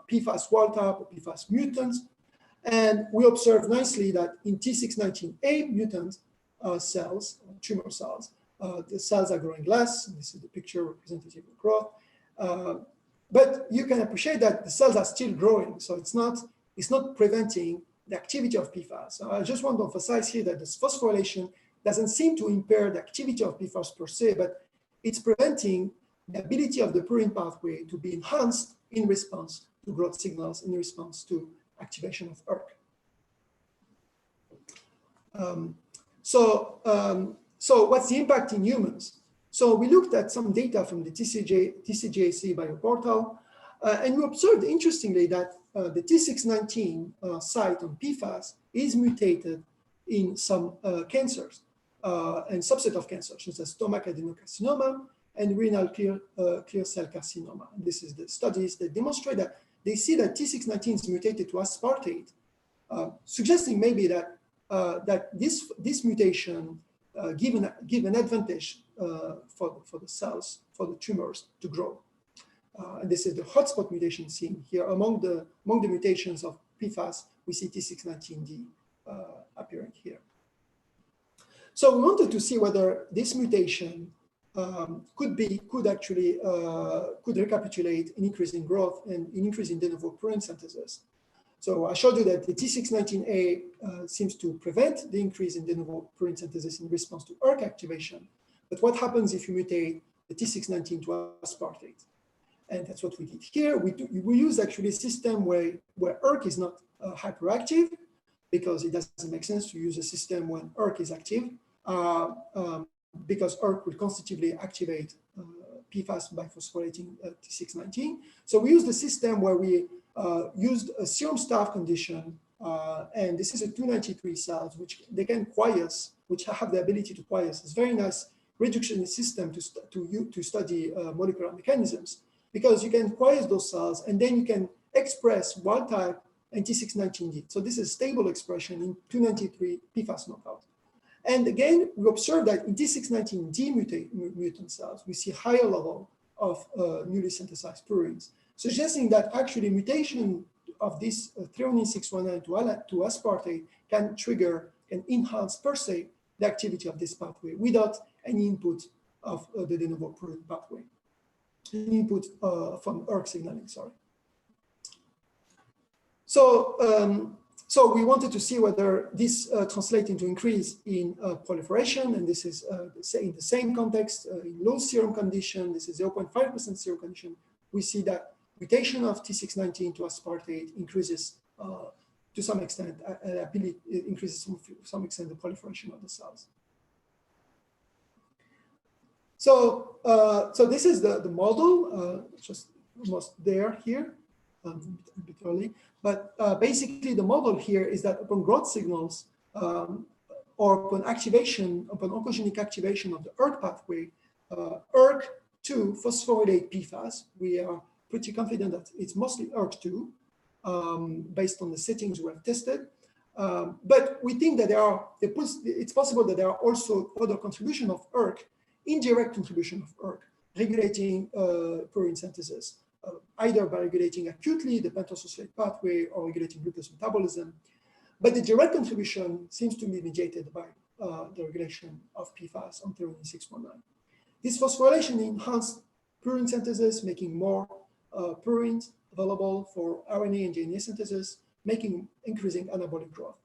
PFAS wild type or PFAS mutants. And we observed nicely that in T619A mutant cells, tumor cells, the cells are growing less. This is the picture representative of growth. But you can appreciate that the cells are still growing. So it's not preventing the activity of PFAS. I just want to emphasize here that this phosphorylation doesn't seem to impair the activity of PFAS per se, but it's preventing the ability of the purine pathway to be enhanced in response to growth signals, in response to activation of ERK. So what's the impact in humans? So we looked at some data from the TCGAC bioportal, and we observed, interestingly, that the T619 site on PFAS is mutated in some cancers and subset of cancers, such as stomach adenocarcinoma and renal clear cell carcinoma. And this is the studies that demonstrate that they see that T619 is mutated to aspartate, suggesting maybe that this mutation give an advantage for the cells, for the tumors to grow. And this is the hotspot mutation seen here. Among the mutations of PFAS, we see T619D appearing here. So we wanted to see whether this mutation could recapitulate an increase in growth and an increase in de novo purine synthesis. So I showed you that the T619A seems to prevent the increase in de novo purine synthesis in response to ERK activation. But what happens if you mutate the T619 to aspartate? And that's what we did here. We use actually a system where ERK is not hyperactive, because it doesn't make sense to use a system when ERK is active, because ERK will constitutively activate PFAS by phosphorylating T619. So we used a system where we used a serum staph condition, and this is a 293 cells, which they can quiesce, which have the ability to quiesce. It's a very nice reductionist system to study molecular mechanisms, because you can quiesce those cells, and then you can express wild type and T619D. So this is stable expression in 293 PFAS knockout. And again, we observe that in T619D mutant cells, we see higher level of newly synthesized purines, suggesting that actually mutation of this threonine 619 to aspartate can enhance per se the activity of this pathway without any input of the de novo purine pathway, any input from ERK signaling, sorry. So So we wanted to see whether this translates into increase in proliferation, and this is in the same context, in low serum condition, this is 0.5% serum condition, we see that mutation of T690 into aspartate increases to some extent, it increases to some extent the proliferation of the cells. So, so this is the model, just almost there here, a bit early. But basically, the model here is that upon growth signals or upon activation, upon oncogenic activation of the ERK pathway, ERK2 phosphorylate PFAS. We are pretty confident that it's mostly ERK2 based on the settings we have tested. But we think that it's possible that there are also other contribution of ERK, indirect contribution of ERK, regulating purine synthesis. Either by regulating acutely the pentosphosphate pathway or regulating glucose metabolism. But the direct contribution seems to be mediated by the regulation of PFAS on threonine 619. This phosphorylation enhanced purine synthesis, making more purines available for RNA and DNA synthesis, increasing anabolic growth.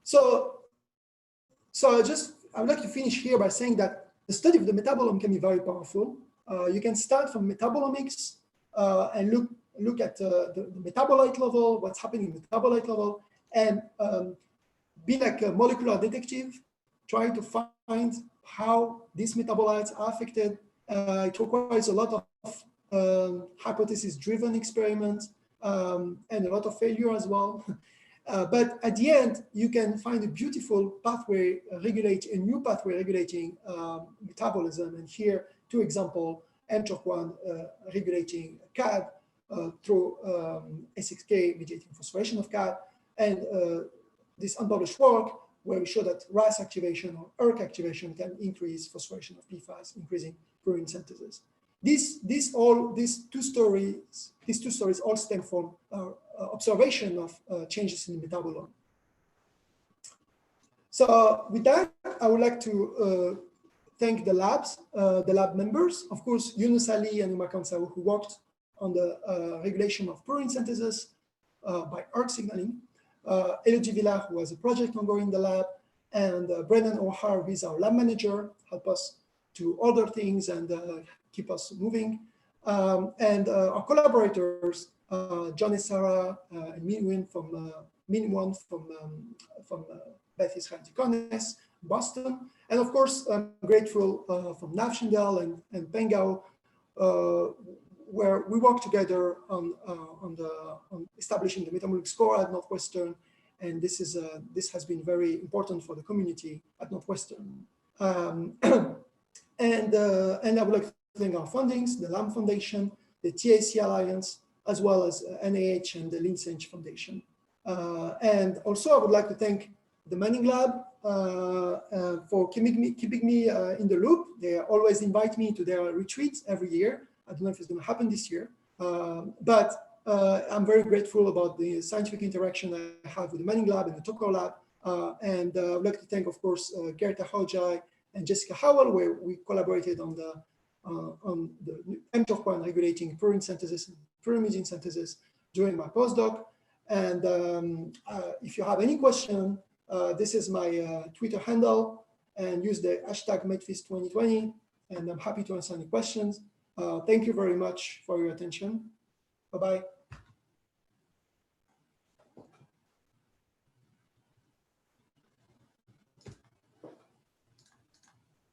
So I would like to finish here by saying that the study of the metabolome can be very powerful. You can start from metabolomics and look at the metabolite level, what's happening in the metabolite level, and be like a molecular detective, trying to find how these metabolites are affected. It requires a lot of hypothesis-driven experiments and a lot of failure as well. But at the end, you can find a beautiful pathway a new pathway regulating metabolism. And here, 2 examples, mTOR1 regulating CAD through A6K mediating phosphorylation of CAD, and this unpublished work where we show that RAS activation or ERK activation can increase phosphorylation of PFAS, increasing purine synthesis. These two stories all stem from observation of changes in the metabolome. So with that, I would like to thank the lab members, of course, Yunus Ali and Uma Kansaw, who worked on the regulation of purine synthesis by ERK signaling, Elodie Villar, who has a project ongoing in the lab, and Brendan O'Hare, who is our lab manager, help us to order things and keep us moving. And our collaborators, John and Sarah and Min Won from Beth Israel Deaconess, Boston. And of course, I'm grateful from Nav Shindel and Pengao, where we work together on establishing the metabolic score at Northwestern. And this has been very important for the community at Northwestern. And I would like to thank our fundings, the LAM Foundation, the TAC Alliance, as well as NIH and the Linsench Foundation. And also I would like to thank the Manning Lab for keeping me in the loop. They always invite me to their retreats every year. I don't know if it's going to happen this year, but I'm very grateful about the scientific interaction I have with the Manning Lab and the Tokor Lab. And I would like to thank, of course, Gerta Hojai and Jessica Howell, where we collaborated on the mTOR1 regulating purine synthesis and pyrimidine synthesis during my postdoc. And if you have any question, this is my Twitter handle, and use the hashtag #MedFist2020, and I'm happy to answer any questions. Thank you very much for your attention. Bye-bye.